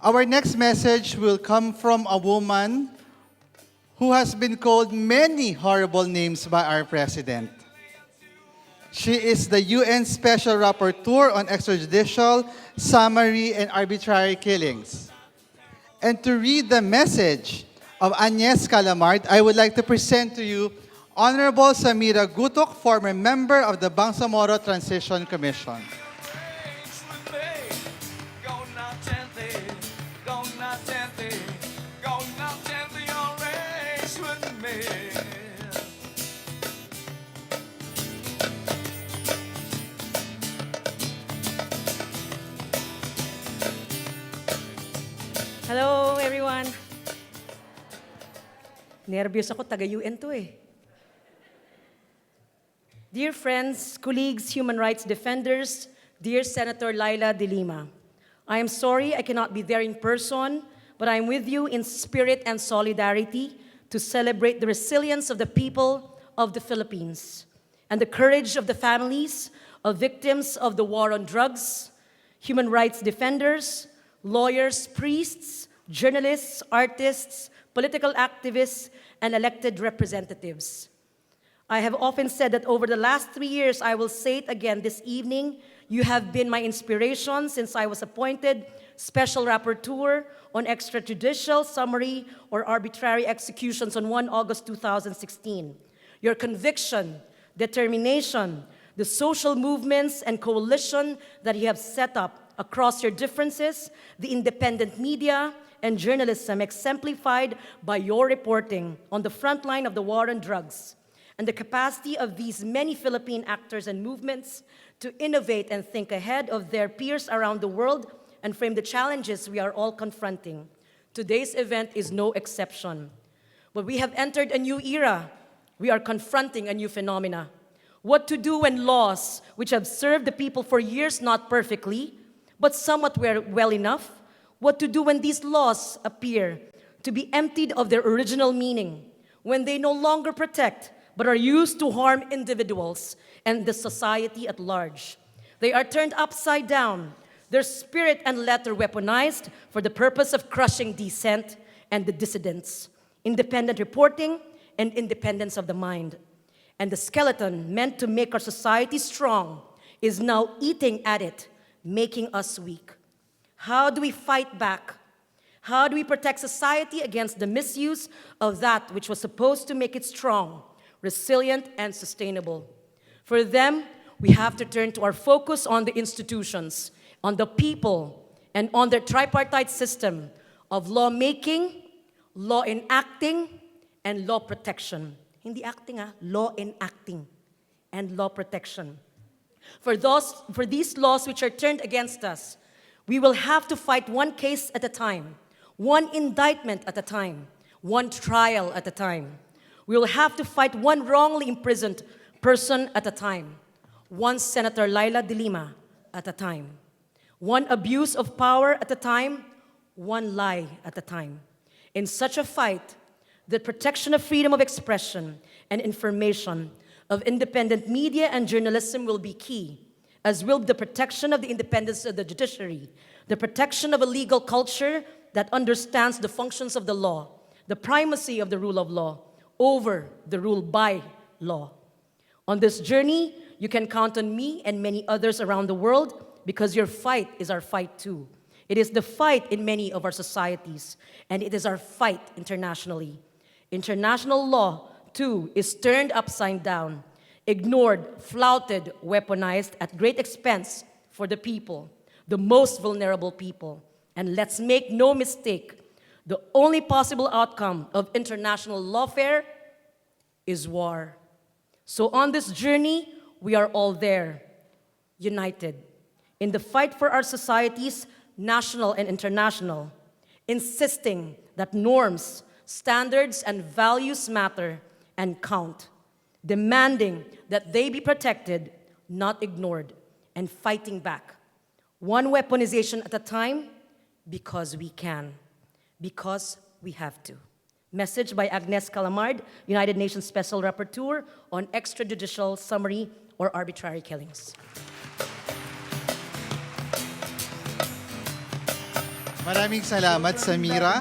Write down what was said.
Our next message will come from a woman who has been called many horrible names by our president. She is the UN Special Rapporteur on Extrajudicial, Summary, and Arbitrary Killings. And to read the message of Agnes Callamard, I would like to present to you Honorable Samira Gutok, former member of the Bangsamoro Transition Commission. Hello, everyone. Nervyos ako, taga-UN to eh. Dear friends, colleagues, human rights defenders, dear Senator Laila de Lima, I am sorry I cannot be there in person, but I am with you in spirit and solidarity to celebrate the resilience of the people of the Philippines and the courage of the families of victims of the war on drugs, human rights defenders, lawyers, priests, journalists, artists, political activists, and elected representatives. I have often said that over the last 3 years, I will say it again this evening, you have been my inspiration since I was appointed Special Rapporteur on Extrajudicial, Summary, or Arbitrary Executions on 1 August 2016. Your conviction, determination, the social movements and coalition that you have set up across your differences, the independent media and journalism exemplified by your reporting on the front line of the war on drugs, and the capacity of these many Philippine actors and movements to innovate and think ahead of their peers around the world and frame the challenges we are all confronting. Today's event is no exception. But we have entered a new era. We are confronting a new phenomena. What to do when laws, which have served the people for years not perfectly, but somewhat well enough, what to do when these laws appear to be emptied of their original meaning, when they no longer protect, but are used to harm individuals and the society at large. They are turned upside down, their spirit and letter weaponized for the purpose of crushing dissent and the dissidents, independent reporting, and independence of the mind. And the skeleton meant to make our society strong is now eating at it, making us weak. How do we fight back? How do we protect society against the misuse of that which was supposed to make it strong, resilient, and sustainable? For them, we have to turn to our focus on the institutions, on the people, and on their tripartite system of lawmaking, law enacting, and law protection. Hindi acting, law enacting and law protection. For these laws which are turned against us, we will have to fight one case at a time, one indictment at a time, one trial at a time. We will have to fight one wrongly imprisoned person at a time, one Senator Laila de Lima at a time, one abuse of power at a time, one lie at a time. In such a fight, the protection of freedom of expression and information, of independent media and journalism will be key, as will the protection of the independence of the judiciary, the protection of a legal culture that understands the functions of the law, the primacy of the rule of law over the rule by law. On this journey, you can count on me and many others around the world because your fight is our fight too. It is the fight in many of our societies, and it is our fight internationally. International law, too, is turned upside down, ignored, flouted, weaponized at great expense for the people, the most vulnerable people. And let's make no mistake, the only possible outcome of international lawfare is war. So on this journey, we are all there, united, in the fight for our societies, national and international, insisting that norms, standards, and values matter and count, demanding that they be protected, not ignored, and fighting back, one weaponization at a time, because we can, because we have to. Message by Agnes Callamard, United Nations Special Rapporteur on Extrajudicial, Summary, or Arbitrary Killings. Maraming salamat, Samira.